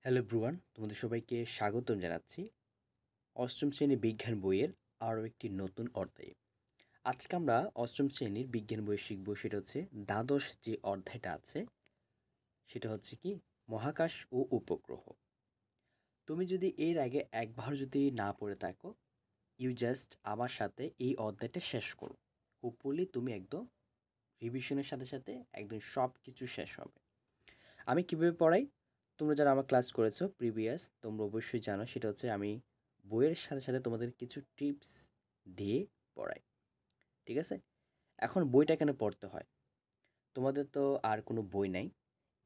Hello everyone, তোমাদের সবাইকে স্বাগতম জানাচ্ছি অষ্টম শ্রেণী বিজ্ঞান বইয়ের আরও একটি নতুন অধ্যায়ে। আজকে আমরা অষ্টম শ্রেণীর বিজ্ঞান বই শিখব, সেটা হচ্ছে দ্বাদশ যে অধ্যায়টা আছে সেটা হচ্ছে কি মহাকাশ ও উপগ্রহ। তুমি যদি এর আগে একবার যদি না পড়ে থাকো, ইউ জাস্ট আমার সাথে এই অধ্যায়টা শেষ করো। হোপফুলি তুমি একদম রিভিশনের সাথে সাথে একদম সব কিছু শেষ হবে। আমি কীভাবে পড়াই, তোমরা যারা আমার ক্লাস করেছো প্রিভিয়াস, তোমরা অবশ্যই জানো সেটা হচ্ছে আমি বইয়ের সাথে সাথে তোমাদের কিছু টিপস দিয়ে পড়াই। ঠিক আছে? এখন বইটা কেন পড়তে হয়? তোমাদের তো আর কোনো বই নাই।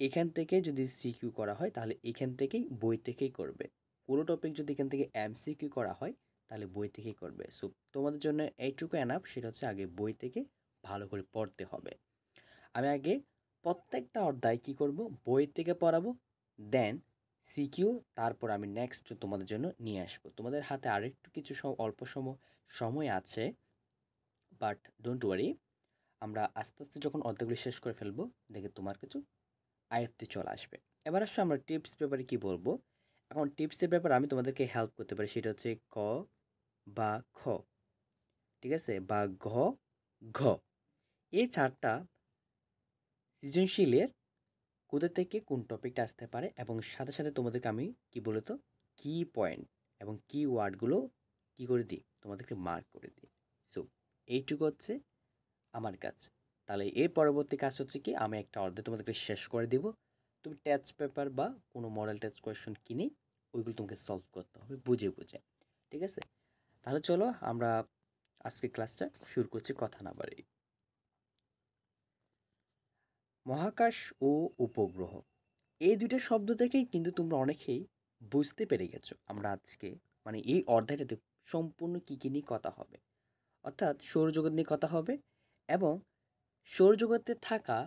এখান থেকে যদি সিকিউ করা হয় তাহলে এখান থেকেই বই থেকেই করবে। কোনো টপিক যদি এখান থেকে এমসিকিউ করা হয় তাহলে বই থেকেই করবে। সো তোমাদের জন্য এইটুকু এনাফ, সেটা হচ্ছে আগে বই থেকে ভালো করে পড়তে হবে। আমি আগে প্রত্যেকটা অধ্যায় কী করব, বই থেকে পড়াবো, দেন সিকিউ, তারপর আমি নেক্সট তোমাদের জন্য নিয়ে আসবো। তোমাদের হাতে আরেকটু কিছু অল্প সময় আছে, বাট ডোন্ট ওয়ারি, আমরা আস্তে আস্তে যখন অধ্যায়গুলি শেষ করে ফেলবো দেখে তোমার কিছু আয়ত্তে চলে আসবে। এবার আসলে আমরা টিপস ব্যাপারে কি বলবো। এখন টিপসের ব্যাপারে আমি তোমাদেরকে হেল্প করতে পারি, সেটা হচ্ছে ক বা খ, ঠিক আছে, বা ঘ, ঘ, এই চারটা সৃজনশীলের কোথা থেকে কোন টপিকটা আসতে পারে, এবং সাথে সাথে তোমাদেরকে আমি কি বলতো কি পয়েন্ট এবং কি ওয়ার্ডগুলো কি করে দিই, তোমাদেরকে মার্ক করে দিই। সো এইটুকু হচ্ছে আমার কাজ। তাহলে এর পরবর্তী কাজ হচ্ছে কি, আমি একটা অর্ধে তোমাদেরকে শেষ করে দিব। তুমি টেস্ট পেপার বা কোনো মডেল টেস্ট কোয়েশ্চন কিনে ওইগুলো তোমাকে সলভ করতে হবে বুঝে বুঝে। ঠিক আছে? তাহলে চলো আমরা আজকে ক্লাসটা শুরু করছি কথা না বাড়িয়ে। মহাকাশ ও উপগ্রহ, এই দুইটা শব্দ থেকেই কিন্তু তোমরা অনেকেই বুঝতে পেরে গেছো আমরা আজকে মানে এই অধ্যায়টাতে সম্পূর্ণ কী কী নিয়ে কথা হবে। অর্থাৎ সৌরজগৎ নিয়ে কথা হবে, এবং সৌরজগতে থাকা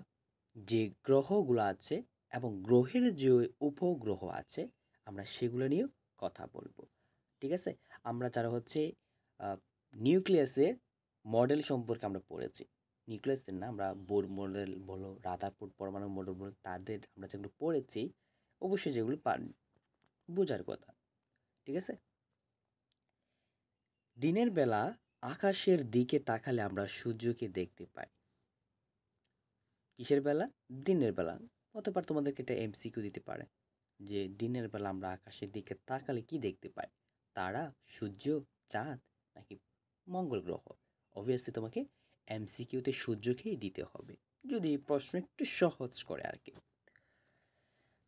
যে গ্রহগুলো আছে এবং গ্রহের যে উপগ্রহ আছে আমরা সেগুলো নিয়েও কথা বলবো। ঠিক আছে? আমরা যারা হচ্ছে নিউক্লিয়াসের মডেল সম্পর্কে আমরা পড়েছি, নিউক্লিয়াসের না, আমরা বোর মডেল বলো, রাদারফোর্ড পরমাণু মডেল বলো, তাদের আমরা যেগুলো পড়েছি অবশ্যই যেগুলো বোঝার কথা। ঠিক আছে? দিনের বেলা আকাশের দিকে তাকালে আমরা সূর্যকে দেখতে পাই। কিসের বেলা? দিনের বেলা। হতে পারে তোমাদেরকে এটা এমসিকিউ দিতে পারে যে দিনের বেলা আমরা আকাশের দিকে তাকালে কি দেখতে পাই? তারা, সূর্য, চাঁদ, নাকি মঙ্গল গ্রহ? অবভিয়াসলি তোমাকে এমসিকিউতে সূর্যকেই দিতে হবে, যদি প্রশ্ন একটু সহজ করে আর কি।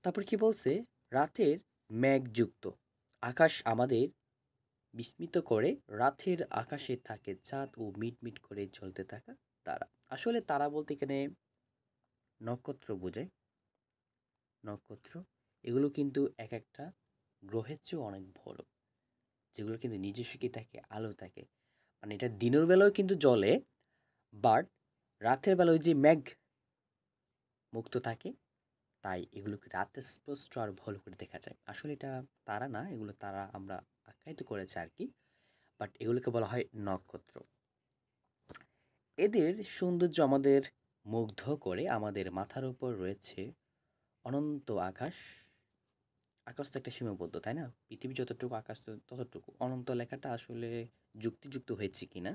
তারপর কি বলছে? রাতের মেঘযুক্ত আকাশ আমাদের বিস্মিত করে। রাতের আকাশে থাকে চাঁদ ও মিটমিট করে জ্বলতে থাকা তারা। আসলে তারা বলতে এখানে নক্ষত্র বোঝায়। নক্ষত্র এগুলো কিন্তু এক একটা গ্রহের চেয়েও অনেক বড়, যেগুলো কিন্তু নিজস্ব কি থাকে, আলো থাকে। মানে এটা দিনের বেলাও কিন্তু জ্বলে, বাট রাতের বেলা ওই যে মেঘ মুক্ত থাকে, তাই এগুলোকে রাতে স্পষ্ট আর ভালো করে দেখা যায়। আসলে এটা তারা না, এগুলো তারা আমরা আখ্যায়িত করেছে আর কি, বাট এগুলোকে বলা হয় নক্ষত্র। এদের সৌন্দর্য আমাদের মুগ্ধ করে। আমাদের মাথার উপর রয়েছে অনন্ত আকাশ। আকাশ তো একটা সীমাবদ্ধ, তাই না? পৃথিবী যতটুকু, আকাশ তো ততটুকু। অনন্ত লেখাটা আসলে যুক্তিযুক্ত হয়েছে কিনা।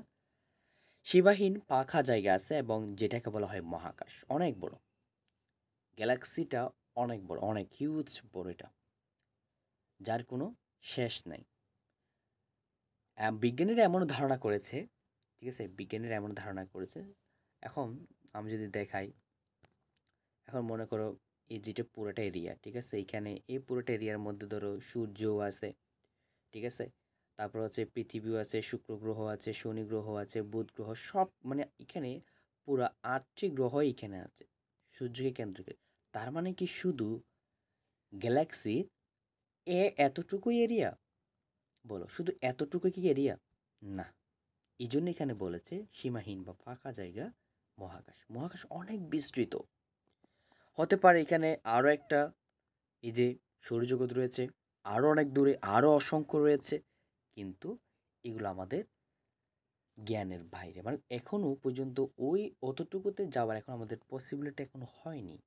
সীমাহীন পাখা জায়গা আছে, এবং যেটাকে বলা হয় মহাকাশ, অনেক বড়। গ্যালাক্সিটা অনেক বড়, অনেক হিউজ বড় এটা, যার কোনো শেষ নাই। বিজ্ঞানীরা এমন ধারণা করেছে, ঠিক আছে, বিজ্ঞানীরা এমন ধারণা করেছে। এখন আমি যদি দেখাই, এখন মনে করো এই যেটা পুরোটা এরিয়া, ঠিক আছে, এইখানে এই পুরোটা এরিয়ার মধ্যে ধরো সূর্যও আছে, ঠিক আছে, তারপর হচ্ছে পৃথিবীও আছে, শুক্র গ্রহ আছে, শনি গ্রহ আছে, বুধ গ্রহ, সব মানে এখানে পুরো 8টি গ্রহ এখানে আছে সূর্যকে কেন্দ্র করে। তার মানে কি শুধু গ্যালাক্সি এতটুকুই এরিয়া? বলো, শুধু এতটুকু কি এরিয়া? না। এই জন্য এখানে বলেছে সীমাহীন বা ফাঁকা জায়গা মহাকাশ। মহাকাশ অনেক বিস্তৃত। হতে পারে এখানে আরও একটা, এই যে সৌরজগৎ রয়েছে, আরও অনেক দূরে আরও অসংখ্য রয়েছে, কিন্তু এগুলো আমাদের জ্ঞানের বাইরে। মানে এখনও পর্যন্ত ওই অতটুকুতে যাওয়ার এখন আমাদের পসিবিলিটি এখনো হয়নি।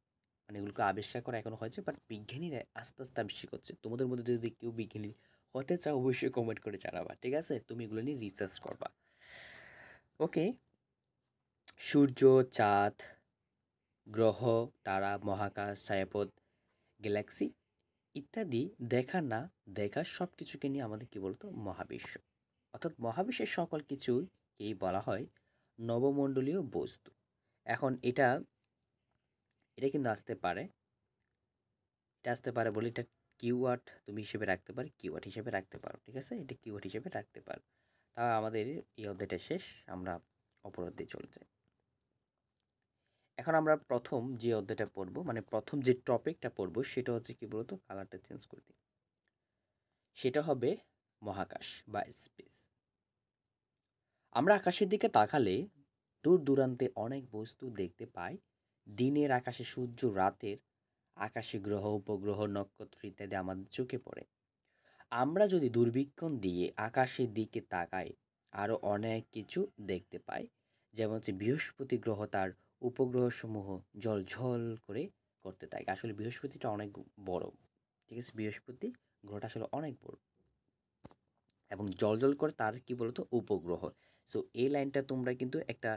মানে এগুলোকে আবিষ্কার করা এখনো হয়েছে, বাট বিজ্ঞানীরা আস্তে আস্তে আবিষ্কার করছে। তোমাদের মধ্যে যদি কেউ বিজ্ঞানী হতে চাও অবশ্যই কমেন্ট করে জানাবা, ঠিক আছে? তুমি এগুলো নিয়ে রিসার্চ করবা। ওকে, সূর্য, চাঁদ, গ্রহ, তারা, মহাকাশ, ছায়াপথ, গ্যালাক্সি ইত্যাদি দেখা না দেখা সব কিছুকে নিয়ে আমাদের কি বলতো মহাবিশ্ব, অর্থাৎ মহাবিশ্বের সকল কিছুকেই বলা হয় নবমণ্ডলীয় বস্তু। এখন এটা এটা কিন্তু আসতে পারে, এটা আসতে পারে বলে এটা কিওয়ার্ড তুমি হিসেবে রাখতে পারো, কিওয়ার্ড হিসেবে রাখতে পারো, ঠিক আছে? এটা কিওয়ার্ড হিসেবে রাখতে পারো। তা আমাদের এই অধ্যায়টা শেষ, আমরা অপর অধ্যায়ে চলে যাই। এখন আমরা প্রথম যে অধ্যায়টা পড়বো, মানে প্রথম যে টপিকটা পড়বো সেটা হচ্ছে কি বলতো, কালারটা চেঞ্জ করে দিই, সেটা হবে মহাকাশ বা স্পেস। আমরা আকাশের দিকে তাকালে দূর দূরান্তে অনেক বস্তু দেখতে পাই। দিনের আকাশে সূর্য, রাতের আকাশে গ্রহ, উপগ্রহ, নক্ষত্র ইত্যাদি আমাদের চোখে পড়ে। আমরা যদি দূরবীক্ষণ দিয়ে আকাশের দিকে তাকাই আরও অনেক কিছু দেখতে পাই, যেমন হচ্ছে বৃহস্পতি গ্রহ তার উপগ্রহসমূহ ঝলঝল করে করতে থাকে। আসলে বৃহস্পতিটা অনেক বড়, ঠিক আছে? বৃহস্পতি গ্রহটা আসলে অনেক বড় এবং জ্বলজ্বল করে তার কি বলতো উপগ্রহ। সো এই লাইনটা তোমরা কিন্তু একটা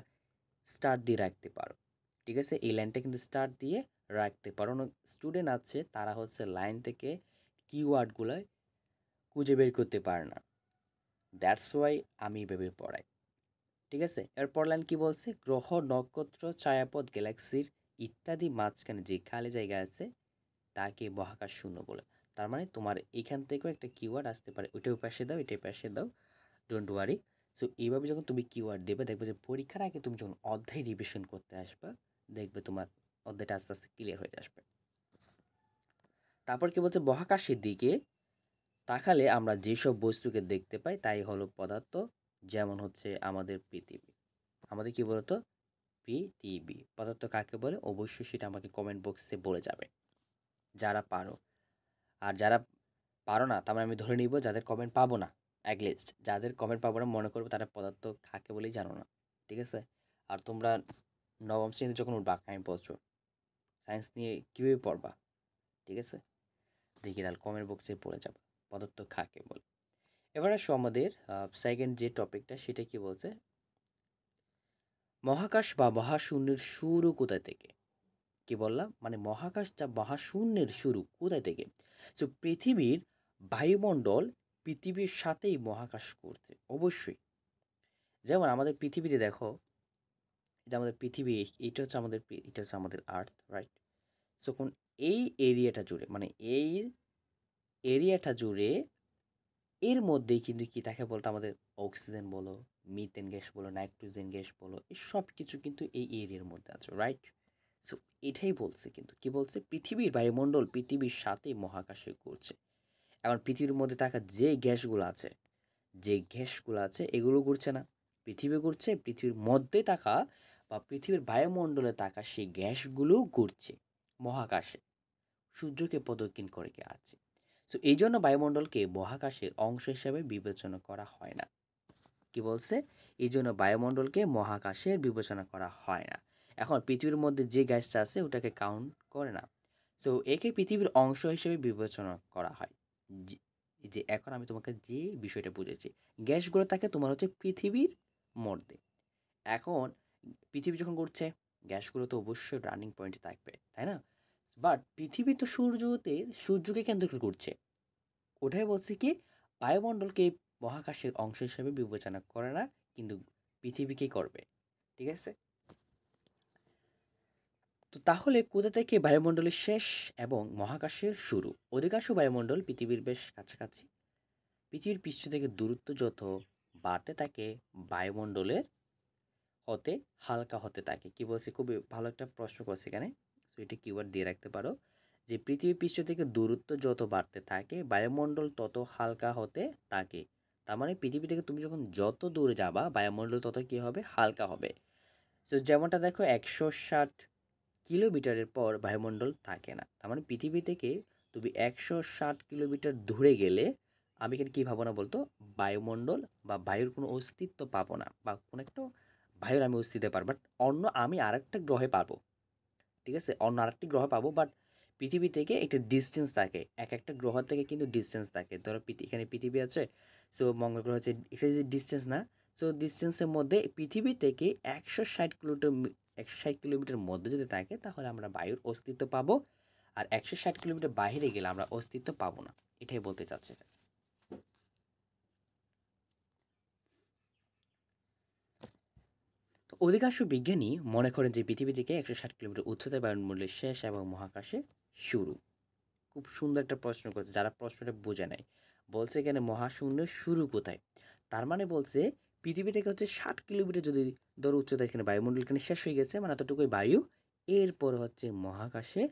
স্টার দিয়ে রাখতে পারো, ঠিক আছে? এই লাইনটা কিন্তু স্টার দিয়ে রাখতে পারো। অনেক স্টুডেন্ট আছে তারা হচ্ছে লাইন থেকে কিওয়ার্ডগুলো খুঁজে বের করতে পারে না, দ্যাটস ওয়াই আমি এভাবে পড়াই, ঠিক আছে? এরপর লাইন কি বলছে, গ্রহ, নক্ষত্র, ছায়াপথ, গ্যালাক্সির ইত্যাদি মাঝখানে যে খালি জায়গা আছে তাকে মহাকাশ শূন্য বলে। তার মানে তোমার এখান থেকেও একটা কিওয়ার্ড আসতে পারে, ওইটাও পাশে দাও, এটাই পাশে দাও, ডোন্ট ওয়ারি। সো এইভাবে যখন তুমি কিওয়ার্ড দেবে, দেখবে যে পরীক্ষার আগে তুমি যখন অধ্যায় রিভিশন করতে আসবা, দেখবে তোমার অধ্যায়টা আস্তে আস্তে ক্লিয়ার হয়ে আসবে। তারপর কি বলছে, মহাকাশের দিকে তাকালে আমরা যেসব বস্তুকে দেখতে পাই তাই হলো পদার্থ, যেমন হচ্ছে আমাদের পৃথিবী। আমাদের কি বলতো পৃথিবী পদার্থ কাকে বলে, অবশ্যই সেটা আমাকে কমেন্ট বক্সে বলে যাবে যারা পারো। আর যারা পারো না তার মানে আমি ধরে নিব যাদের কমেন্ট পাবো না, অ্যাটলিস্ট যাদের কমেন্ট পাবো না মনে করবো তারা পদার্থ কাকে বলেই জানো না, ঠিক আছে? আর তোমরা নবম শ্রেণীতে যখন উঠবা আগামী বছর সায়েন্স নিয়ে কীভাবে পড়বা, ঠিক আছে? দেখি তাহলে কমেন্ট বক্সে পড়ে যাবে পদার্থ কাকে বলে। এবার আসো আমাদের সেকেন্ড যে টপিকটা, সেটা কি বলছে, মহাকাশ বা মহাশূন্যের শুরু কোথা থেকে। কি বললাম, মানে মহাকাশ যা মহাশূন্যের শুরু কোথায় থেকে। সো পৃথিবীর বায়ুমণ্ডল পৃথিবীর সাথেই মহাকাশ করছে অবশ্যই। যেমন আমাদের পৃথিবীতে দেখো, এটা আমাদের পৃথিবী, এটা হচ্ছে আমাদের আর্থ, রাইট? সো কোন এই এরিয়াটা জুড়ে, মানে এই এরিয়াটা জুড়ে এর মধ্যেই কিন্তু কি থাকে বলতো, আমাদের অক্সিজেন বলো, মিথেন গ্যাস বলো, নাইট্রোজেন গ্যাস বলো, এই সব কিছু কিন্তু এই এরিয়ার মধ্যে আছে, রাইট? সো এটাই বলছে, কিন্তু কি বলছে, পৃথিবীর বায়ুমণ্ডল পৃথিবীর সাথে মহাকাশে ঘুরছে। এখন পৃথিবীর মধ্যে থাকা যে গ্যাসগুলো আছে এগুলো ঘুরছে না, পৃথিবী ঘুরছে। পৃথিবীর মধ্যে থাকা বা পৃথিবীর বায়ুমণ্ডলে থাকা সেই গ্যাসগুলো ঘুরছে মহাকাশে, সূর্যকে প্রদক্ষিণ করে কে আছে। সো এই জন্য বায়ুমণ্ডলকে মহাকাশের অংশ হিসাবে বিবেচনা করা হয় না। কি বলছে, এই জন্য বায়ুমণ্ডলকে মহাকাশের বিবেচনা করা হয় না। এখন পৃথিবীর মধ্যে যে গ্যাসটা আছে ওটাকে কাউন্ট করে না। সো একে পৃথিবীর অংশ হিসেবে বিবেচনা করা হয়। যে যে এখন আমি তোমাকে যে বিষয়টা বুঝেছি, গ্যাসগুলো থাকে তোমার হচ্ছে পৃথিবীর মধ্যে। এখন পৃথিবী যখন ঘুরছে, গ্যাসগুলো তো অবশ্যই রানিং পয়েন্টে থাকবে, তাই না? বাট পৃথিবী তো সূর্যকে কেন্দ্র করে ঘুরছে। ওটাই বলছি কি, বায়ুমণ্ডলকে মহাকাশের অংশ হিসেবে বিবেচনা করে না, কিন্তু পৃথিবীকেই করবে, ঠিক আছে? তো তাহলে কোথা থেকে বায়ুমণ্ডলের শেষ এবং মহাকাশের শুরু। অধিকাংশ বায়ুমণ্ডল পৃথিবীর বেশ কাছাকাছি। পৃথিবীর পৃষ্ঠ থেকে দূরত্ব যত বাড়তে থাকে বায়ুমণ্ডলের হতে হালকা হতে থাকে। কি বলছে, খুবই ভালো একটা প্রশ্ন করছে এখানে। তো এটা কিওয়ার্ড দিয়ে রাখতে পারো যে পৃথিবীর পৃষ্ঠ থেকে দূরত্ব যত বাড়তে থাকে বায়ুমণ্ডল তত হালকা হতে থাকে। তার মানে পৃথিবী থেকে তুমি যখন যত দূরে যাবা বায়ুমণ্ডল তত কী হবে, হালকা হবে। তো যেমনটা দেখো 160 কিলোমিটারের পর বায়ুমণ্ডল থাকে না। তার মানে পৃথিবী থেকে তুমি 160 কিলোমিটার দূরে গেলে আমি এখানে কী পাবো না বলতো, বায়ুমণ্ডল বা বায়ুর কোনো অস্তিত্ব পাবো না, বা কোনো একটা বায়ুর আমি অস্তিত্ব পারবো, বাট অন্য আমি আরেকটা গ্রহে পাবো, ঠিক আছে? অন্য আরেকটি গ্রহ পাবো, বাট পৃথিবী থেকে একটা ডিসটেন্স থাকে। একটা গ্রহ থেকে কিন্তু ডিসটেন্স থাকে। ধরো এখানে পৃথিবী আছে, সো মঙ্গল গ্রহ হচ্ছে, এটা যে ডিসটেন্স না, সো ডিসটেন্সের মধ্যে পৃথিবী থেকে ১৬০ কিলোমিটার ১৬০ কিলোমিটার মধ্যে যদি থাকে তাহলে আমরা বায়ুর অস্তিত্ব পাবো। আর ১৬০ কিলোমিটার বাইরে গেলে আমরা অস্তিত্ব পাবো না। এটাই বলতে চাচ্ছে এটা। তো অধিকাংশ বিজ্ঞানী মনে করেন যে পৃথিবী থেকে ১৬০ কিলোমিটার উচ্চতায় বায়ুমণ্ডলের শেষ এবং মহাকাশে শুরু। খুব সুন্দর একটা প্রশ্ন করেছে, যারা প্রশ্নটা বোঝে নাই। বলছে এখানে মহাশূন্যের শুরু কোথায়? তার মানে বলছে পৃথিবী থেকে হচ্ছে ৬০ কিলোমিটার যদি ধরো উচ্চতা, এখানে বায়ুমণ্ডল এখানে শেষ হয়ে গেছে, মানে এতটুকুই বায়ু। এরপর হচ্ছে মহাকাশের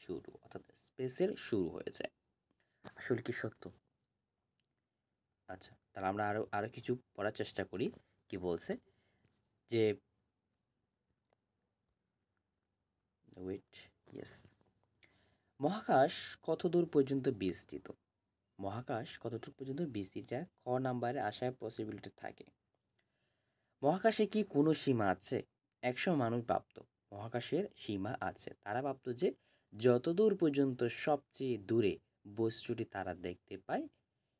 শুরু, অর্থাৎ স্পেসের শুরু হয়েছে। আসলে কি সত্য? আচ্ছা, তাহলে আমরা আরো আরো কিছু পড়ার চেষ্টা করি। কি বলছে যে, ওয়েট, ইয়েস, মহাকাশ কত দূর পর্যন্ত বিস্তৃত? মহাকাশ কতটুকু পর্যন্ত বিস্তৃত? ক নাম্বারে আসার পসিবিলিটি থাকে। মহাকাশে কি কোনো সীমা আছে? একসময় মানুষ ভাবত মহাকাশের সীমা আছে। তারা ভাবত যে যতদূর পর্যন্ত সবচেয়ে দূরে বস্তুটি তারা দেখতে পায়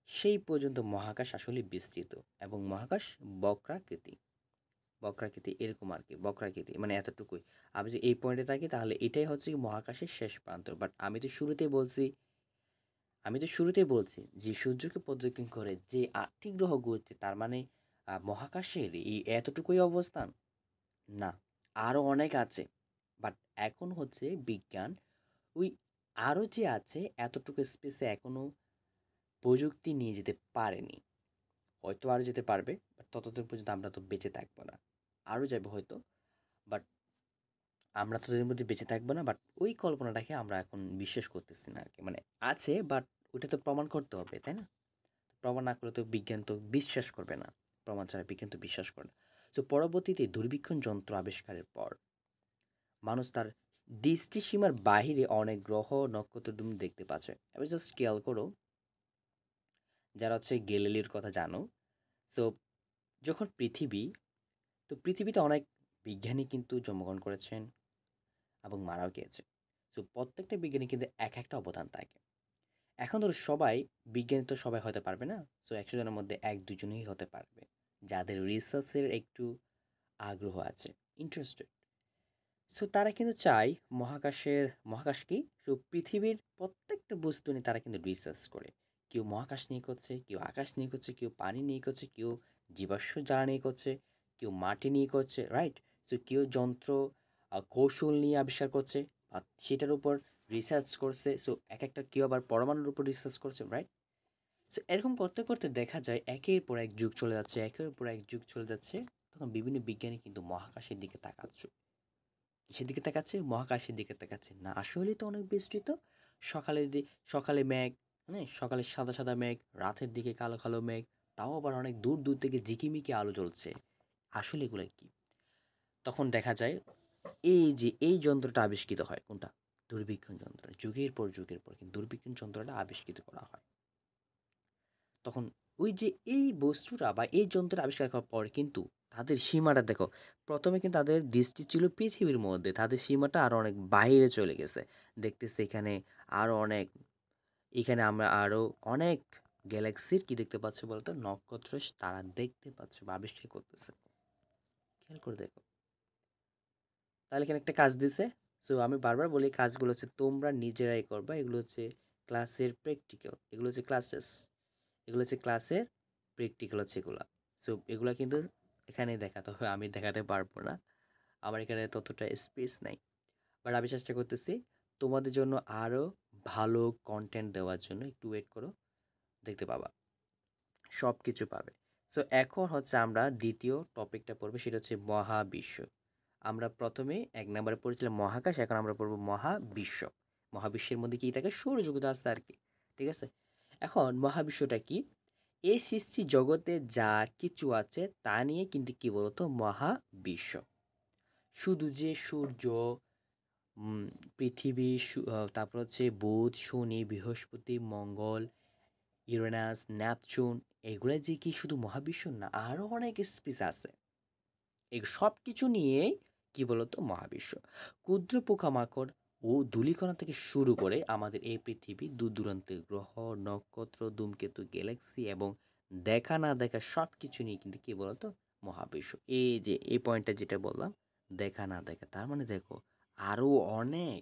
সেই পর্যন্ত মহাকাশ আসলে বিস্তৃত। এবং মহাকাশ বক্রাকৃতি, বক্রাকৃতি এরকম আর কি, বক্রাকৃতি মানে এতটুকুই। আমি যে এই পয়েন্টে থাকি তাহলে এটাই হচ্ছে কি মহাকাশের শেষ প্রান্ত। বাট আমি তো শুরুতেই বলছি যে সূর্যকে পর্যবেক্ষণ করে যে ৮টি গ্রহ ঘুরছে, তার মানে মহাকাশের এই এতটুকুই অবস্থান না, আরও অনেক আছে। বাট এখন হচ্ছে বিজ্ঞান ওই আরও যে আছে এতটুকু স্পেসে এখনও প্রযুক্তি নিয়ে যেতে পারেনি। হয়তো আরও যেতে পারবে, বাট ততদিন পর্যন্ত আমরা তো বেঁচে থাকবো না। আরও যাবে হয়তো, বাট আমরা ততদিন পর্যন্ত বেঁচে থাকবো না। বাট ওই কল্পনাটাকে আমরা এখন বিশ্বাস করতেছি না আর কি, মানে আছে, বাট ওটা তো প্রমাণ করতে হবে, তাই না? প্রমাণ না করলে তো বিজ্ঞান তো বিশ্বাস করবে না। প্রমাণ ছাড়া বিজ্ঞান তো বিশ্বাস করে না। তো পরবর্তীতে দূরবীক্ষণ যন্ত্র আবিষ্কারের পর মানুষ তার দৃষ্টিসীমার বাহিরে অনেক গ্রহ নক্ষত্র তুমি দেখতে পাচ্ছে। এবার জাস্ট খেয়াল করো, যারা হচ্ছে গ্যালিলিওর কথা জানো। সো যখন পৃথিবীতে অনেক বিজ্ঞানী কিন্তু জন্মগ্রহণ করেছেন এবং মারাও গিয়েছে। সো প্রত্যেকটা বিজ্ঞানী কিন্তু একটা অবদান থাকে। এখন ধরো সবাই বিজ্ঞানী তো সবাই হতে পারবে না। সো ১০০ জনের মধ্যে ১-২ জনই হতে পারবে যাদের রিসার্চের একটু আগ্রহ আছে, ইন্টারেস্টেড। সো তারা কিন্তু চায় মহাকাশ কি, সো পৃথিবীর প্রত্যেকটা বস্তু নিয়ে তারা কিন্তু রিসার্চ করে। কেউ মহাকাশ নিয়ে করছে, কেউ আকাশ নিয়ে করছে, কেউ পানি নিয়ে করছে, কেউ জীবাশ্ম জ্বালানি করছে, কেউ মাটি নিয়ে করছে, রাইট? সো কেউ যন্ত্র কৌশল নিয়ে আবিষ্কার করছে বা সেটার উপর রিসার্চ করছে। সো একটা কেউ আবার পরমাণুর উপর রিসার্চ করছে, রাইট? সো এরকম করতে করতে দেখা যায় একের পর এক যুগ চলে যাচ্ছে, একের পর এক যুগ চলে যাচ্ছে। তখন বিভিন্ন বিজ্ঞানী কিন্তু মহাকাশের দিকে তাকাচ্ছে। কিসের দিকে তাকাচ্ছে? মহাকাশের দিকে তাকাচ্ছে। না আসলেই তো অনেক বিস্তৃত। সকালে সকালে মেঘ, হ্যাঁ? সকালে সাদা, সাদা মেঘ, রাতের দিকে কালো, কালো মেঘ। তাও আবার অনেক দূর, দূর থেকে ঝিকিমিকি আলো জ্বলছে। আসলে এগুলা কি? তখন দেখা যায় এই যে এই যন্ত্রটা আবিষ্কৃত হয় কোনটা? দূরবীক্ষণ যন্ত্র। যুগের পর কিন্তু দূরবীক্ষণ যন্ত্রটা আবিষ্কৃত করা হয়। তখন ওই যে এই বস্তুটা বা এই যন্ত্রটা আবিষ্কার করার পর কিন্তু তাদের সীমাটা দেখো। ১ম এ কিন্তু তাদের দৃষ্টি ছিল পৃথিবীর মধ্যে। তাদের সীমাটা আরো অনেক বাইরে চলে গেছে। দেখতেছে এখানে আরো অনেক, এখানে আমরা আরো অনেক গ্যালাক্সির কি দেখতে পাচ্ছি বলতো? নক্ষত্র, তারা দেখতে পাচ্ছে বা আবিষ্কার করতেছে। খেয়াল করে দেখো। তাহলে এখানে একটা কাজ দিছে। সো আমি বারবার বলি কাজগুলো হচ্ছে তোমরা নিজেরাই করবা। এগুলো হচ্ছে ক্লাসের প্র্যাকটিক্যাল। এগুলো হচ্ছে ক্লাসের প্র্যাকটিক্যাল হচ্ছে এগুলা। সো এগুলা কিন্তু এখানে দেখাতে হবে। আমি দেখাতে পারবো না। আমার এখানে ততটা স্পেস নাই। বাট আমি চেষ্টা করতেছি তোমাদের জন্য আরো ভালো কনটেন্ট দেওয়ার জন্য। একটু ওয়েট করো, দেখতে পাবা। সবকিছু পাবে। সো এখন হচ্ছে আমরা দ্বিতীয় টপিকটা পড়বো, সেটা হচ্ছে মহাবিশ্ব। আমরা প্রথমে ১ নাম্বারে পড়েছিলাম মহাকাশ, এখন আমরা পড়বো মহাবিশ্ব। মহাবিশ্বের মধ্যে কি থাকে? সৌরজগৎ আছে আর কি। ঠিক আছে? এখন মহাবিশ্বটা কি? এই সৃষ্টি জগতে যা কিছু আছে তা নিয়ে কিন্তু কি বলতো মহাবিশ্ব। শুধু যে সূর্য, উম, পৃথিবী, তারপর হচ্ছে বুধ, শনি, বৃহস্পতি, মঙ্গল, ইউরেনাস, নেপচুন, এগুলা যে কি শুধু মহাবিশ্ব না, আরো অনেক স্পেস আছে। এই সব কিছু নিয়েই কি বলতো? মহাবিশ্ব। ক্ষুদ্র পোকামাকড় ও ধূলিকণা থেকে শুরু করে আমাদের এই পৃথিবী, দূর-দূরান্তের গ্রহ, নক্ষত্র, ধূমকেতু, গ্যালাক্সি এবং দেখা না দেখা সবকিছু নিয়ে কিন্তু কি বলতো? মহাবিশ্ব। এই যে এই পয়েন্টটা যেটা বললাম, দেখা না দেখা। তার মানে দেখো আরো অনেক,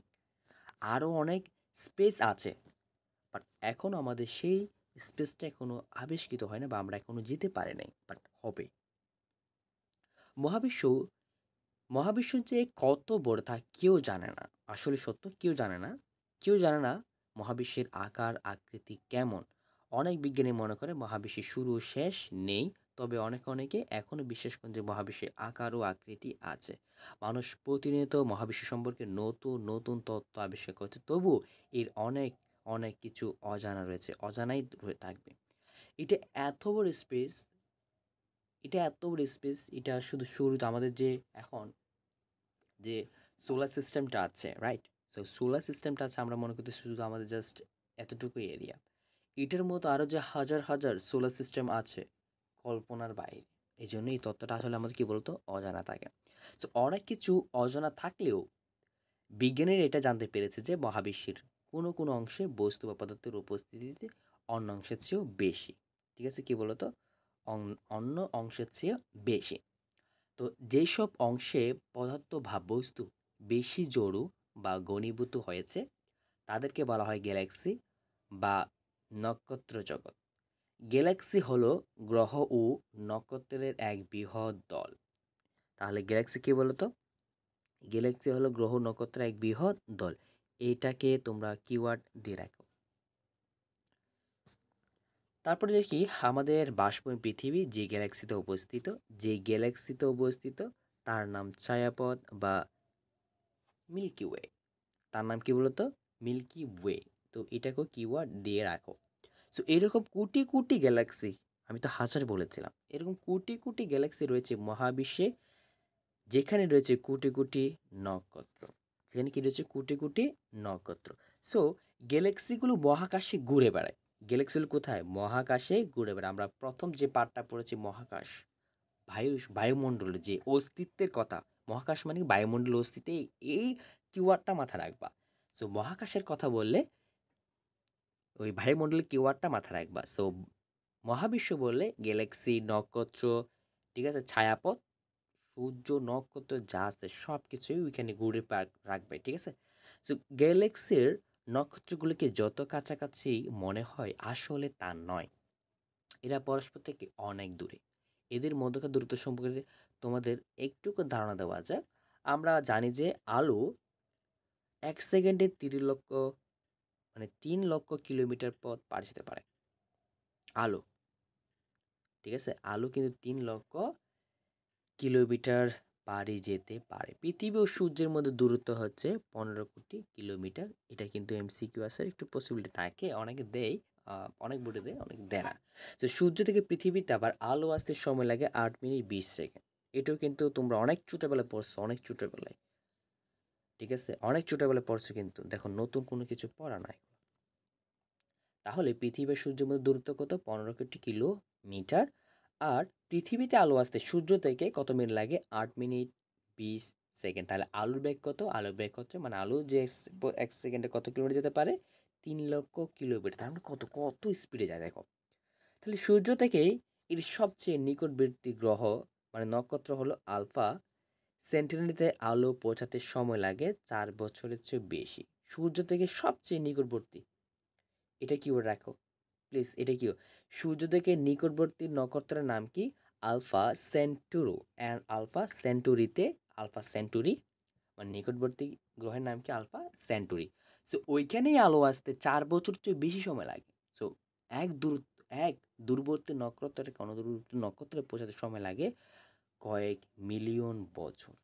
আরো অনেক স্পেস আছে। বাট এখনো আমাদের সেই স্পেসটা এখনো আবিষ্কৃত হয় না বা আমরা এখনো যেতে পারি নাই। বাট হবে। মহাবিশ্ব মহাবিশ্ব যে কত বড় তা কেউ জানে না। আসলে সত্য কেউ জানে না। কেউ জানে না মহাবিশ্বের আকার আকৃতি কেমন। অনেক বিজ্ঞানী মনে করে মহাবিশ্বের শুরু ও শেষ নেই। তবে অনেকে এখনো বিশ্বাস করেন যে মহাবিশ্বের আকার ও আকৃতি আছে। মানুষ প্রতিনিয়ত মহাবিশ্ব সম্পর্কে নতুন তথ্য আবিষ্কার করছে। তবুও এর অনেক কিছু অজানা রয়েছে। অজানাই রয়ে থাকবে। এটা এত বড় স্পেস, এটা শুধু শুরুতে আমাদের যে এখন যে সোলার সিস্টেমটা আছে, রাইট? সো সোলার সিস্টেমটা আছে, আমরা মনে করতেছি শুধু আমাদের জাস্ট এতটুকুই এরিয়া। এটার মতো আরও যে হাজার সোলার সিস্টেম আছে, কল্পনার বাইরে। এই জন্য এই তত্ত্বটা আসলে আমাদের কি বলতো অজানা থাকে। সো অনেক কিছু অজানা থাকলেও বিজ্ঞানীরা এটা জানতে পেরেছে যে মহাবিশ্বের কোনো অংশে বস্তু বা পদার্থের উপস্থিতিতে অন্য অংশের চেয়েও বেশি। ঠিক আছে, কি বলতো? অন্য অংশের চেয়ে বেশি। তো যেসব অংশে পদার্থ বা বস্তু বেশি জড়ো বা ঘনীভূত হয়েছে তাদেরকে বলা হয় গ্যালাক্সি বা নক্ষত্র জগৎ। গ্যালাক্সি হলো গ্রহ ও নক্ষত্রের এক বৃহৎ দল। তাহলে গ্যালাক্সি কি বলতো? গ্যালাক্সি হলো গ্রহ নক্ষত্রের এক বৃহৎ দল। এইটাকে তোমরা কিওয়ার্ড দিয়ে রাখো। তারপরে দেখি আমাদের বাষ্পময় পৃথিবী যে গ্যালাক্সিতে অবস্থিত তার নাম ছায়াপথ বা মিল্কি ওয়ে। তার নাম কি বলতো? Milky way. তো এটাকেও কিওয়ার্ড দিয়ে রাখো। সো এরকম কোটি গ্যালাক্সি, আমি তো হাজার বলেছিলাম, এরকম কোটি গ্যালাক্সি রয়েছে মহাবিশ্বে, যেখানে রয়েছে কোটি নক্ষত্র। যেখানে কি রয়েছে কোটি নক্ষত্র। সো গ্যালাক্সিগুলো মহাকাশে ঘুরে বেড়ায়। গ্যালাক্সিগুলো কোথায়? মহাকাশে ঘুরে বেড়ায়। আমরা প্রথম যে পার্টটা পড়েছি মহাকাশ, বায়ুমণ্ডলের যে অস্তিত্বের কথা। মহাকাশ মানে বায়ুমণ্ডলের অস্তিত্ব, এই কিওয়ার্ডটা মাথায় রাখবা। সো মহাকাশের কথা বললে ওই বায়ুমণ্ডলের কিওয়ার্ডটা মাথায় রাখবা। সো মহাবিশ্ব বললে গ্যালাক্সি, নক্ষত্র, ঠিক আছে, ছায়াপথ, সূর্য, নক্ষত্র যা আছে সব কিছুই ওইখানে ঘুরে রাখবে, ঠিক আছে? সো গ্যালাক্সির নক্ষত্রগুলিকে যত কাছাকাছি মনে হয় আসলে তা নয়। এরা পরস্পর থেকে অনেক দূরে। এদের মধ্যকার দূরত্ব সম্পর্কে তোমাদের একটুকু ধারণা দেওয়া যাক। আমরা জানি যে আলো 1 সেকেন্ডে 3 লক্ষ কিলোমিটার পথ পাড়ি যেতে পারে। আলো, ঠিক আছে? আলো কিন্তু 3 লক্ষ কিলোমিটার পাড়ি যেতে পারে। পৃথিবী ও সূর্যের মধ্যে দূরত্ব হচ্ছে 15 কোটি কিলোমিটার। এটা কিন্তু এমসিকিউ আছে, একটু পসিবিলিটি থাকে, অনেকে দেয়, অনেক বোর্ডে দেয়, অনেক দেয় না। তো সূর্য থেকে পৃথিবীতে আবার আলো আসতে সময় লাগে 8 মিনিট 20 সেকেন্ড। এটাও কিন্তু তোমরা অনেক ছোটোবেলায় পড়ছো, অনেক ছোটোবেলায়, ঠিক আছে? অনেক ছোটোবেলায় পড়ছো, কিন্তু দেখো নতুন কোনো কিছু পড়া নাই। তাহলে পৃথিবী আর সূর্যের মধ্যে দূরত্ব কত? 15 কোটি কিলোমিটার। আর পৃথিবীতে আলো আসতে সূর্য থেকে কত মিনিট লাগে? 8 মিনিট 20 সেকেন্ড। তাহলে আলোর বেগ কত? আলোর বেগ হচ্ছে মানে আলো যে 1 সেকেন্ডে কত কিলোমিটার যেতে পারে? 3 লক্ষ কিলোমিটার। তার মানে কত কত স্পিডে যায় দেখো। তাহলে সূর্য থেকে এর সবচেয়ে নিকটবর্তী গ্রহ মানে নক্ষত্র হলো আলফা সেন্টিনিতে। আলো পৌঁছাতে সময় লাগে 4 বছরের চেয়ে বেশি। সূর্য থেকে সবচেয়ে নিকটবর্তী, এটা কিওয়ার্ড রাখো প্লিজ। এটা কি? সূর্য থেকে নিকটবর্তী নক্ষত্রের নাম কি? আলফা সেন্টুরো। অ্যান্ড আলফা সেন্টুরি মানে নিকটবর্তী গ্রহের নাম কি? Alpha Centauri. সো ওইখানেই আলো আসতে 4 বছর চেয়ে বেশি সময় লাগে। সো এক দূর এক দূরবর্তী নক্ষত্র থেকে অন্য দূরবর্তী নক্ষত্রে পৌঁছাতে সময় লাগে কয়েক মিলিয়ন বছর।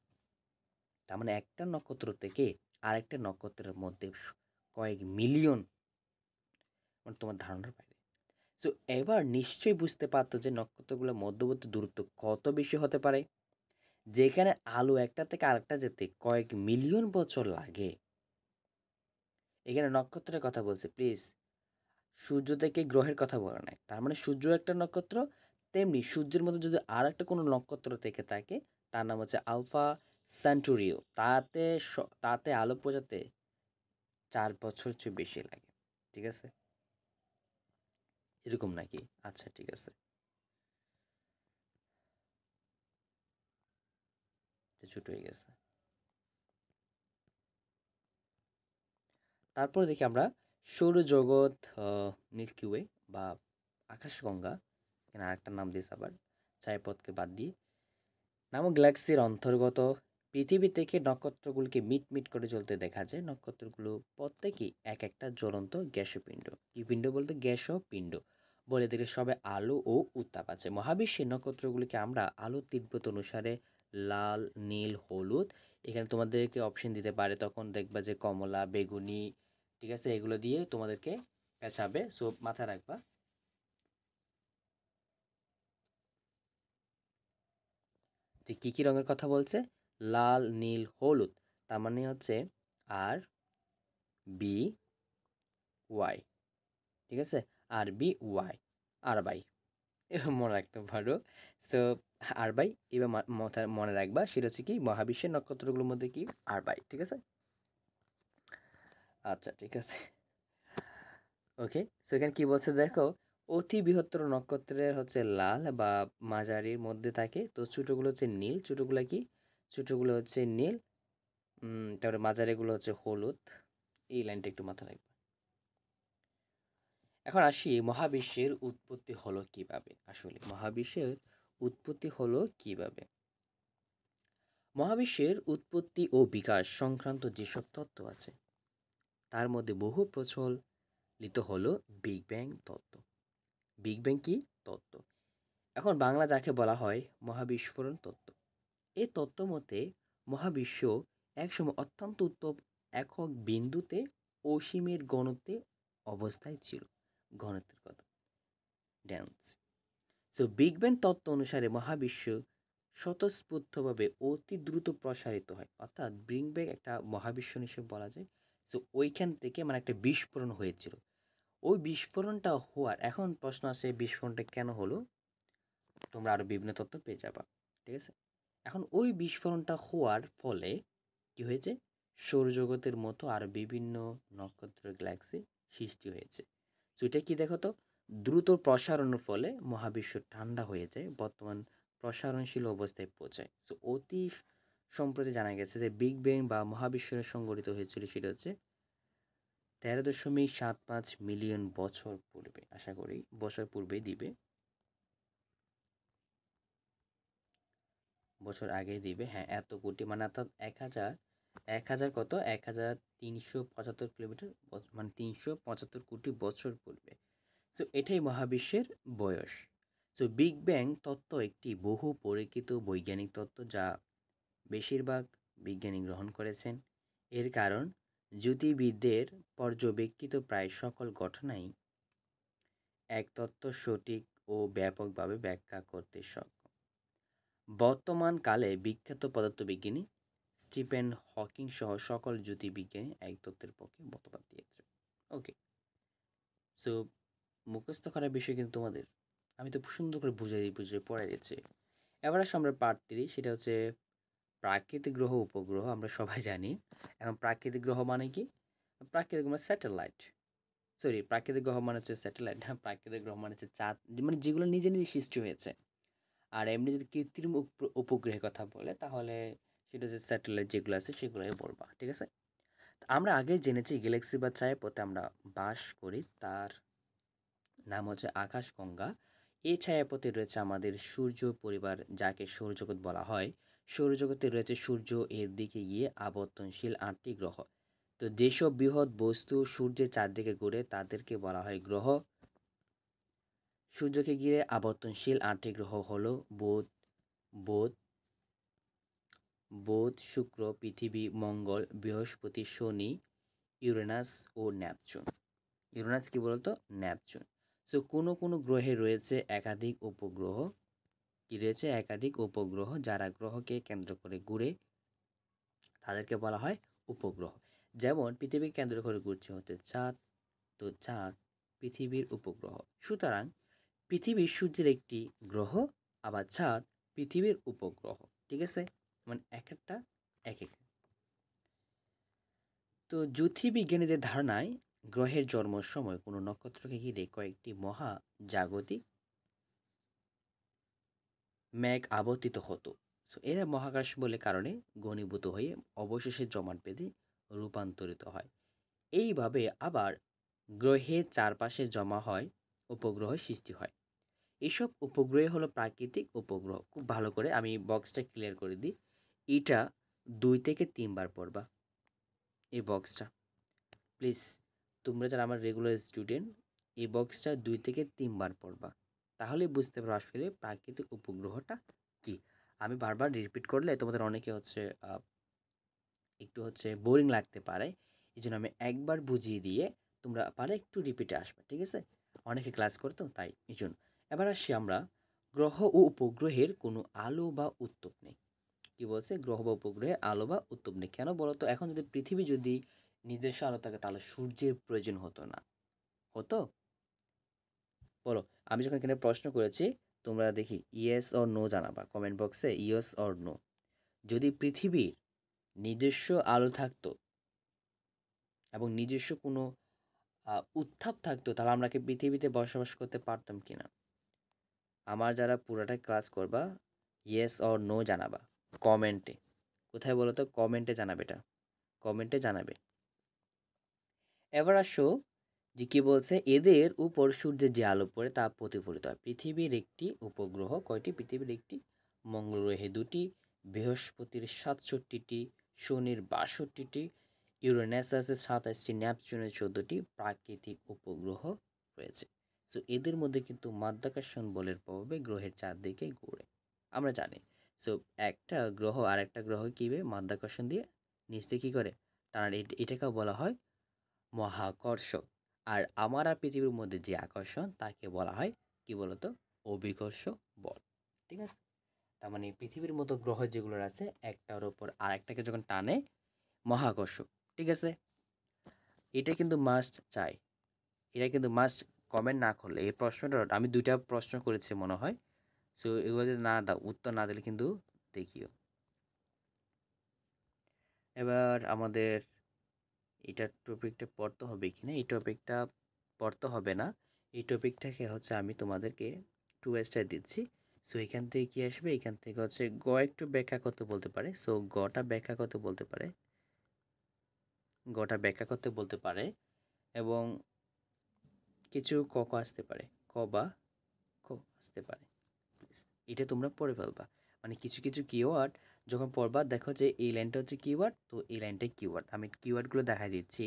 তার মানে একটা নক্ষত্র থেকে আরেকটা নক্ষত্রের মধ্যে কয়েক মিলিয়ন, মানে তোমার ধারণার বাইরে। সো এবার নিশ্চয়ই বুঝতে পারতো যে নক্ষত্রগুলোর মধ্যবর্তী দূরত্ব কত বেশি হতে পারে, যেখানে আলো একটা থেকে আরেকটা যেতে কয়েক মিলিয়ন বছর লাগে। এখানে নক্ষত্রের কথা বলছে প্লিজ, সূর্য থেকে গ্রহের কথা বলা নাই। তার মানে সূর্য একটা নক্ষত্র, তেমনি সূর্যের মধ্যে যদি আর একটা কোনো নক্ষত্র থেকে থাকে তার নাম হচ্ছে আলফা সেন্টুরিও, তাতে আলো পৌঁছাতে 4 বছর চেয়ে বেশি লাগে। ঠিক আছে, এরকম নাকি? আচ্ছা ঠিক আছে, এটা ছোট হয়ে গেছে। তারপর দেখি আমরা সৌরজগৎ, মিল্কি ওয়ে বা আকাশগঙ্গা, এখানে আরেকটা নাম দিয়েছে আবার ছায়াপথকে বাদ দিয়ে, নামক গ্যালাক্সির অন্তর্গত। পৃথিবী থেকে নক্ষত্রগুলোকে মিটমিট করে জ্বলতে দেখা যায়। নক্ষত্রগুলো প্রত্যেকেই এক একটা জ্বলন্ত গ্যাসীয় পিণ্ড। কি পিণ্ড বলতে? গ্যাসীয় পিণ্ড। বলে দিলে সবে আলো ও উত্তাপ আছে। মহাবিশ্বের নক্ষত্রগুলিকে আমরা আলোর তীব্রতা অনুসারে লাল, নীল, হলুদ, এখানে তোমাদেরকে অপশন দিতে পারে, তখন দেখবা যে কমলা, বেগুনি, ঠিক আছে, এগুলো দিয়ে তোমাদেরকে পেঁচাবে, সো মাথায় রাখবা। যে কী কী রঙের কথা বলছে? লাল, নীল, হলুদ, তার মানে হচ্ছে আর বি ওয়াই, ঠিক আছে, আর বি ওয়াই, আর বাই, এবার মনে রাখতে পারো। সো আর বাই, এবার মাথায় মনে রাখবা, সেটা হচ্ছে কি মহাবিশ্বের নক্ষত্রগুলোর মধ্যে কি আর বাই, ঠিক আছে। আচ্ছা ঠিক আছে, ওকে। সো এখানে কি বলছে দেখো, অতি বৃহত্তর নক্ষত্রের হচ্ছে লাল বা মাঝারির মধ্যে থাকে, তো ছোটোগুলো হচ্ছে নীল, ছোটোগুলো কি, ছোটোগুলো হচ্ছে নীল, তারপরে মাঝারিগুলো হচ্ছে হলুদ। এই লাইনটা একটু মাথায় রাখবে। এখন আসি মহাবিশ্বের উৎপত্তি হলো কিভাবে। আসলে মহাবিশ্বের উৎপত্তি হলো কিভাবে? মহাবিশ্বের উৎপত্তি ও বিকাশ সংক্রান্ত যেসব তত্ত্ব আছে তার মধ্যে বহু প্রচলিত হলো বিগ ব্যাং তত্ত্ব। বিগ ব্যাং কি তত্ত্ব? এখন বাংলা যাকে বলা হয় মহাবিস্ফোরণ তত্ত্ব। এই তত্ত্ব মতে মহাবিশ্ব একসময় অত্যন্ত উত্তপ একক বিন্দুতে অসীমের ঘনত্বে অবস্থায় ছিল। ঘনত্বের কথা, ড্যান্স। সো বিগ ব্যাং তত্ত্ব অনুসারে মহাবিশ্ব স্বতঃস্ফূর্তভাবে অতি দ্রুত প্রসারিত হয়, অর্থাৎ বিগ ব্যাং একটা মহাবিশ্ব হিসেবে বলা যায়। সো ওইখান থেকে মানে একটা বিস্ফোরণ হয়েছিল। ওই বিস্ফোরণটা হওয়ার, এখন প্রশ্ন আসে বিস্ফোরণটা কেন হলো, তোমরা আরও বিভিন্ন তথ্য পেয়ে যাবা, ঠিক আছে। এখন ওই বিস্ফোরণটা হওয়ার ফলে কি হয়েছে, সৌরজগতের মতো আরও বিভিন্ন নক্ষত্র গ্যালাক্সি সৃষ্টি হয়েছে। তো এটা কি দেখো তো, দ্রুত প্রসারণের ফলে মহাবিশ্ব ঠান্ডা হয়ে যায়, বর্তমান প্রসারণশীল অবস্থায় পৌঁছায়। তো অতি সম্প্রতি জানা গেছে যে বিগ ব্যাং বা মহাবিশ্বের সংঘটিত হয়েছিল, সেটা হচ্ছে 13.75 মিলিয়ন বছর পূর্বে। আশা করি বছর পূর্বেই দিবে, বছর আগেই দিবে, হ্যাঁ, এত কোটি মানে অর্থাৎ 1,000 কত 1,375 কিলোমিটার, মানে 375 কোটি বছর পূর্বে। তো এটাই মহাবিশ্বের বয়স। তো বিগ ব্যাং তত্ত্ব একটি বহু পরীক্ষিত বৈজ্ঞানিক তত্ত্ব যা বেশিরভাগ বিজ্ঞানী গ্রহণ করেছেন। এর কারণ জ্যোতির্বিদদের পর্যবেক্ষিত প্রায় সকল ঘটনাই এক তত্ত্ব সঠিক ও ব্যাপকভাবে ব্যাখ্যা করতে সক্ষম। বর্তমান কালে বিখ্যাত পদার্থবিজ্ঞানী স্টিফেন হকিং সহ সকল জ্যোতির্বিজ্ঞানী এক তত্ত্বের পক্ষে মতবাদ দিয়েছে। ওকে, সো মুখস্থ করার বিষয় কিন্তু তোমাদের, আমি তো সুন্দর করে বুঝিয়ে পড়াই দিচ্ছি। এবার আসলে আমরা পার্ট 3, সেটা হচ্ছে প্রাকৃতিক গ্রহ উপগ্রহ। আমরা সবাই জানি এখন প্রাকৃতিক গ্রহ মানে কি, প্রাকৃতিক মানে স্যাটেলাইট, সরি প্রাকৃতিক গ্রহ মানে হচ্ছে স্যাটেলাইট, হ্যাঁ, প্রাকৃতিক গ্রহ মানে হচ্ছে চাঁদ, মানে যেগুলো নিজে নিজে সৃষ্টি হয়েছে। আর এমনি যদি কৃত্রিম উপগ্রহের কথা বলে তাহলে সেটা হচ্ছে স্যাটেলাইট, যেগুলো আছে সেগুলোই বলবা, ঠিক আছে। আমরা আগে জেনেছি গ্যালাক্সি বা ছায়াপথে আমরা বাস করি, তার নাম হচ্ছে আকাশগঙ্গা। এই ছায়াপথে রয়েছে আমাদের সূর্য পরিবার, যাকে সৌরজগৎ বলা হয়। সৌরজগতে রয়েছে সূর্য, এর দিকে গিয়ে আবর্তনশীল 8টি গ্রহ। তো যেসব বৃহৎ বস্তু সূর্যের চারদিকে ঘুরে তাদেরকে বলা হয় গ্রহ। সূর্যকে ঘিরে আবর্তনশীল 8টি গ্রহ হলো বুধ, বুধ বুধ, শুক্র, পৃথিবী, মঙ্গল, বৃহস্পতি, শনি, ইউরেনাস ও নেপচুন। ইউরেনাস কি বলতো? নেপচুন। সো কোনো কোনো গ্রহে রয়েছে একাধিক উপগ্রহ, কি রয়েছে একাধিক উপগ্রহ, যারা গ্রহকে কেন্দ্র করে ঘুরে, তাদেরকে বলা হয় উপগ্রহ। যেমন পৃথিবীকে কেন্দ্র করে ঘুরছে হচ্ছে চাঁদ, তো চাঁদ পৃথিবীর উপগ্রহ। সুতরাং পৃথিবী সূর্যের একটি গ্রহ, আবার চাঁদ পৃথিবীর উপগ্রহ, ঠিক আছে। মানে এক একটা এক এক। তো জ্যোতির্বিজ্ঞানীদের ধারণায় গ্রহের জন্মের সময় কোনো নক্ষত্রকে ঘিরে কয়েকটি মহাজাগতিক মেঘ আবর্তিত হতো। সো এরা মহাকাশ বলে কারণে ঘনীভূত হয়ে অবশেষে জমাট বেঁধে রূপান্তরিত হয়। এইভাবে আবার গ্রহের চারপাশে জমা হয়, উপগ্রহ সৃষ্টি হয়। এসব উপগ্রহ হলো প্রাকৃতিক উপগ্রহ। খুব ভালো করে আমি বক্সটা ক্লিয়ার করে দিই। এটা 2 থেকে 3 বার পড়বা এই বক্সটা। প্লিজ তোমরা যারা আমার রেগুলার স্টুডেন্ট, এই বক্সটা 2 থেকে 3 বার পড়বা, তাহলে বুঝতে পারো আসলে প্রাকৃতিক উপগ্রহটা কি। আমি বারবার রিপিট করলে তোমাদের অনেকে একটু বোরিং লাগতে পারে। এই জন্য আমি একবার বুঝিয়ে দিয়ে তোমরা পারে একটু রিপিটে আসবে, ঠিক আছে? অনেকে ক্লাস করতো তাই এই জন্য। এবার আসি আমরা, গ্রহ ও উপগ্রহের কোনো আলো বা উত্তাপ নেই। কি বলছে? গ্রহ বা উপগ্রহে আলো বা উত্তাপ নেই। কেন বলো তো? এখন যদি পৃথিবী যদি নিজস্ব আলো থাকে তাহলে সূর্যের প্রয়োজন হতো না, হতো? বলো। আমি যখন এখানে প্রশ্ন করেছি, তোমরা দেখি ইয়েস অর নো জানাবা কমেন্ট বক্সে, ইয়েস অর নো। যদি পৃথিবীর নিজস্ব আলো থাকতো এবং নিজস্ব কোনো উত্তাপ থাকতো, তাহলে আমরা কি পৃথিবীতে বসবাস করতে পারতাম কিনা? আমার যারা পুরাটা ক্লাস করবা, ইয়েস অর নো জানাবা কমেন্টে। কোথায় বলো তো? কমেন্টে জানাবে এটা, কমেন্টে জানাবে। এবার আসো যে কি বলছে, এদের উপর সূর্যের যে আলো পড়ে তা প্রতিফলিত হয়। পৃথিবীর একটি উপগ্রহ কয়টি? পৃথিবীর একটি, মঙ্গল গ্রহে 2টি, বৃহস্পতির 67টি, শনির 62টি, ইউরেনাসাসের 27টি, নেপচুনের 14টি প্রাকৃতিক উপগ্রহ রয়েছে। সো এদের মধ্যে কিন্তু মাধ্যাকর্ষণ বলের প্রভাবে গ্রহের চারদিকে ঘুরে, আমরা জানি। সো একটা গ্রহ আর একটা গ্রহ কীভাবে মাধ্যাকর্ষণ দিয়ে নিচ থেকে কী করে টানা, এটাকেও বলা হয় মহাকর্ষ। আর আমার আর পৃথিবীর মধ্যে যে আকর্ষণ তাকে বলা হয় কি বলতো? অভিকর্ষ বল। ঠিক আছে? তার মানে পৃথিবীর মতো গ্রহ যেগুলো আছে একটার ওপর আর একটাকে যখন টানে, মহাকর্ষ। ঠিক আছে? এটা কিন্তু মাস্ট চাই, এটা কিন্তু মাস্ট। কমেন্ট না করলে এই প্রশ্নটা, আমি 2টা প্রশ্ন করেছি মনে হয়। সো এগুলো যদি না দাও, উত্তর না দিলে কিন্তু দেখিও। এবার আমাদের এটার টপিকটা পড়তে হবে কি না? এই টপিকটা পড়তে হবে না। এই টপিকটাকে আমি তোমাদেরকে 2 স্টার দিচ্ছি। সো এখান থেকে কি আসবে? এখান থেকে গ একটু ব্যাখ্যা করতে বলতে পারে। সো গটা ব্যাখ্যা করতে বলতে পারে, গটা ব্যাখ্যা করতে বলতে পারে, এবং কিছু ক ক আসতে পারে, ক বা খ আসতে পারে। এটা তোমরা পড়ে ফেলবা। মানে কিছু কিছু কিওয়ার্ড যখন পড়বা, দেখো যে এই লাইনটা হচ্ছে কিওয়ার্ড, তো এই লাইনটাই কিওয়ার্ড। আমি কিওয়ার্ডগুলো দেখাই দিচ্ছি,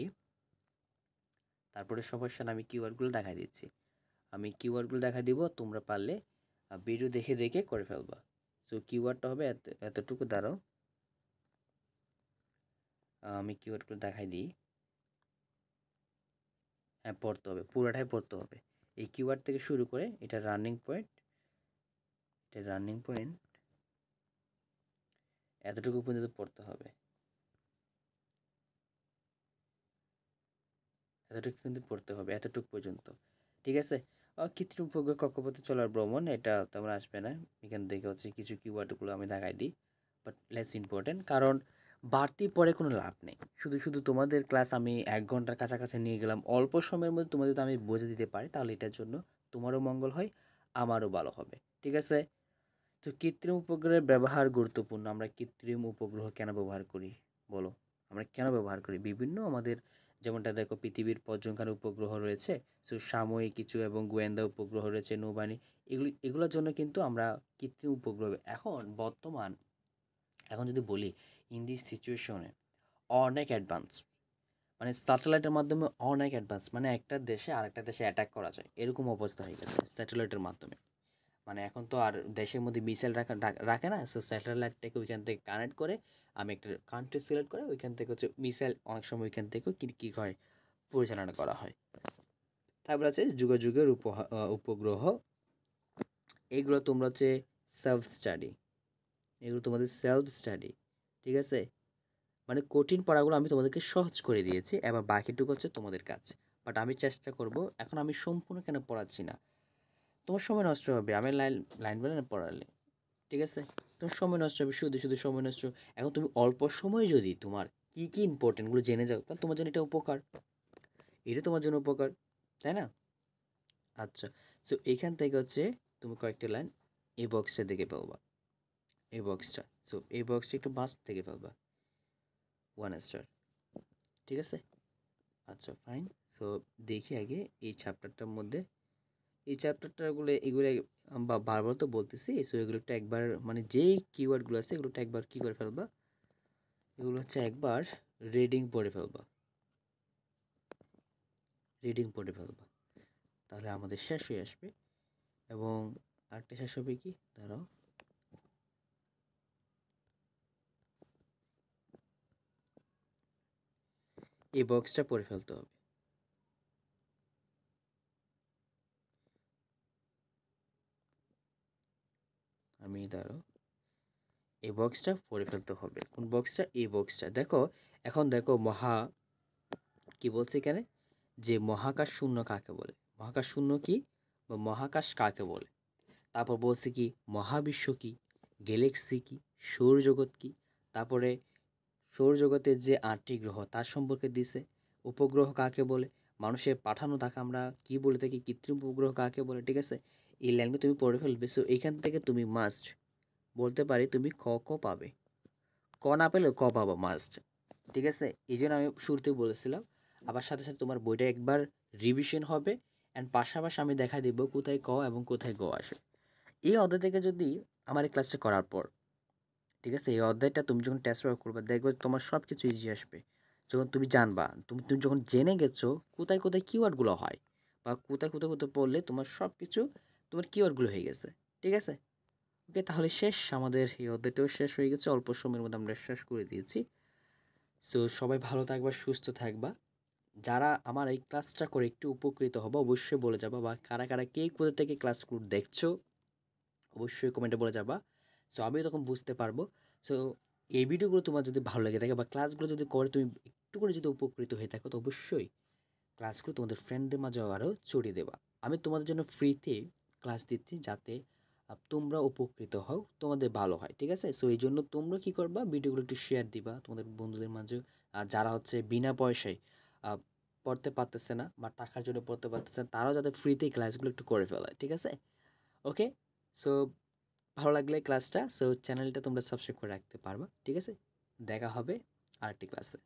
তারপরে সমস্যা না, আমি কিওয়ার্ডগুলো দেখাই দিচ্ছি। আমি কিওয়ার্ডগুলো দেখা দিব, তোমরা পারলে ভিডিও দেখে দেখে করে ফেলবা। সো কিওয়ার্ডটা হবে এতটুকু। দাঁড়াও, আমি কিওয়ার্ডগুলো দেখাই দিই। হ্যাঁ, পড়তে হবে, পুরোটাই পড়তে হবে। এই কিওয়ার্ড থেকে শুরু করে এটা রানিং পয়েন্ট, এটা রানিং পয়েন্ট এতটুকু পর্যন্ত পড়তে হবে, এতটুকু কিন্তু পড়তে হবে, এতটুকু পর্যন্ত। ঠিক আছে? কৃত্রিম উপগ্রহ কক্ষপথে চলার ভ্রমণ, এটা তেমন আসবে না। এখান থেকে কিছু কিওয়ার্ডগুলো আমি দেখাই দিই, বাট লেস ইম্পর্টেন্ট, কারণ বাড়তি পড়ে কোনো লাভ নেই। শুধু শুধু তোমাদের ক্লাস আমি 1 ঘন্টার কাছাকাছি নিয়ে গেলাম, অল্প সময়ের মধ্যে তোমাদের যদি আমি বুঝে দিতে পারি, তাহলে এটার জন্য তোমারও মঙ্গল হয়, আমারও ভালো হবে। ঠিক আছে? তো কৃত্রিম উপগ্রহের ব্যবহার গুরুত্বপূর্ণ। আমরা কৃত্রিম উপগ্রহ কেন ব্যবহার করি বলো? আমরা কেন ব্যবহার করি? বিভিন্ন আমাদের, যেমনটা দেখো পৃথিবীর পর্যবেক্ষণ উপগ্রহ রয়েছে, সো সাময়িক কিছু এবং গোয়েন্দা উপগ্রহ রয়েছে, নৌবাহিনী, এগুলোর জন্য কিন্তু আমরা কৃত্রিম উপগ্রহ এখন যদি বলি ইন দিস সিচুয়েশনে অনেক অ্যাডভান্স, মানে স্যাটেলাইটের মাধ্যমে অনেক অ্যাডভান্স, মানে একটা দেশে আরেকটা দেশে অ্যাটাক করা যায় এরকম অবস্থা হয়ে গেছে স্যাটেলাইটের মাধ্যমে। মানে এখন তো আর দেশের মধ্যে মিসাইল রাখে না, সো স্যাটেলাইটটাকে ওইখান থেকে কানেক্ট করে আমি একটা কান্ট্রি সিলেক্ট করে ওইখান থেকে মিসাইল অনেক সময় ওইখান থেকেও কি হয়, পরিচালনা করা হয়। তারপর আছে যুগের উপগ্রহ, এগুলো তোমরা সেলফ স্টাডি, এগুলো তোমাদের সেলফ স্টাডি। ঠিক আছে? মানে কঠিন পড়াগুলো আমি তোমাদেরকে সহজ করে দিয়েছি, এবার বাকিটুকু তোমাদের কাজ। বাট আমি চেষ্টা করব, এখন আমি সম্পূর্ণ কেন পড়াচ্ছি না, তোমার সময় নষ্ট হবে আমি লাইন লাইন বলে না পড়ালে। ঠিক আছে? তোমার সময় নষ্ট হবে, শুধু শুধু সময় নষ্ট। এখন তুমি অল্প সময়ে যদি তোমার কী কী ইম্পর্টেন্টগুলো জেনে যাও, তাহলে তোমার জন্য এটা উপকার, এটা তোমার জন্য উপকার, তাই না? আচ্ছা, সো এখান থেকে হচ্ছে তুমি কয়েকটা লাইন এই বক্সটা দেখে ফেলবা, এই বক্সটা, সো এই বক্সটা একটু মাস্ট থেকে ফেলবা, 1 স্টার, ঠিক আছে? আচ্ছা ফাইন। সো দেখি আগে এই চ্যাপ্টারটার মধ্যে, এই চ্যাপ্টারটাগুলো এগুলো বারবার তো বলতেছি, সো এগুলো একটু একবার মানে যেই কিওয়ার্ডগুলো আছে এগুলোটা একবার কী করে ফেলবা, এগুলো হচ্ছে একবার রিডিং পড়ে ফেলবা, রিডিং পড়ে ফেলবা, তাহলে আমাদের শেষ হয়ে আসবে। এবং আরেকটা শেষ হবে কি, দাঁড়াও, এই বক্সটা পড়ে ফেলতে হবে। আমি দাঁড়াও, এই বক্সটা পড়ে ফেলতে হবে। কোন বক্সটা? এই বক্সটা। দেখো, এখন দেখো কি বলছে এখানে, যে মহাকাশ শূন্য কাকে বলে, মহাকাশ শূন্য কি বা মহাকাশ কাকে বলে, তারপর বলছে কি মহাবিশ্ব কি, গ্যালাক্সি কি, সৌরজগৎ কি, তারপরে সৌরজগতের যে ৮টি গ্রহ তার সম্পর্কে দিছে, উপগ্রহ কাকে বলে, মানুষের পাঠানো তাকে আমরা কি বলে থাকি, কৃত্রিম উপগ্রহ কাকে বলে, ঠিক আছে? এই লাইনগুলো তুমি পড়ে ফেলবে। সো এখান থেকে তুমি মাস্ট বলতে পারি তুমি ক ক পাবে, ক না পেলেও ক পাবো মাস্ট, ঠিক আছে? এই জন্য আমি শুরুতেই বলেছিলাম। আবার সাথে সাথে তোমার বইটা একবার রিভিশন হবে, অ্যান্ড পাশাপাশি আমি দেখা দিব কোথায় ক এবং কোথায় গ আসে। এই অধ্যায় থেকে যদি আমার এই ক্লাসটা করার পর, ঠিক আছে, এই অধ্যায়টা তুমি যখন টেস্ট ওয়ার্ক করবে দেখবে তোমার সব কিছু ইজি আসবে। যখন তুমি জানবা, তুমি তুমি যখন জেনে গেছো কোথায় কোথায় কিওয়ার্ডগুলো হয় বা কোথায় কোথায় কোথায় পড়লে তোমার সব কিছু, তোমার কিওয়ার্ডগুলো হয়ে গেছে, ঠিক আছে? ওকে, তাহলে শেষ, আমাদের এই অধ্যায়টাও শেষ হয়ে গেছে, অল্প সময়ের মধ্যে আমরা শেষ করে দিয়েছি। সো সবাই ভালো থাকবা, সুস্থ থাকবা। যারা আমার এই ক্লাসটা করে একটু উপকৃত হবে অবশ্যই বলে যাবা, বা কারা কারা কে কোথা থেকে ক্লাসগুলো দেখছো অবশ্যই কমেন্টে বলে যাবা। সো আমিও তখন বুঝতে পারবো। সো এই ভিডিওগুলো তোমার যদি ভালো লেগে থাকে বা ক্লাসগুলো যদি করে তুমি একটু করে যদি উপকৃত হয়ে থাকো, তো অবশ্যই ক্লাসগুলো তোমাদের ফ্রেন্ডদের মাঝে আরও ছড়িয়ে দেবা। আমি তোমাদের জন্য ফ্রিতে ক্লাস দিচ্ছি যাতে তোমরা উপকৃত হও, তোমাদের ভালো হয়, ঠিক আছে? সো এই জন্য তোমরা কী করবা, ভিডিওগুলো একটু শেয়ার দিবা তোমাদের বন্ধুদের মাঝে, যারা হচ্ছে বিনা পয়সায় আহ, পড়তে পারতেছে না বা টাকার জন্য পড়তে পারতেছে না, তারাও যাতে ফ্রিতেই ক্লাসগুলো একটু করে ফেলায়, ঠিক আছে? ওকে, সো ভালো লাগলে ক্লাসটা, সো চ্যানেলটা তোমরা সাবস্ক্রাইব করে রাখতে পারবা, ঠিক আছে? দেখা হবে আরেকটি ক্লাসে।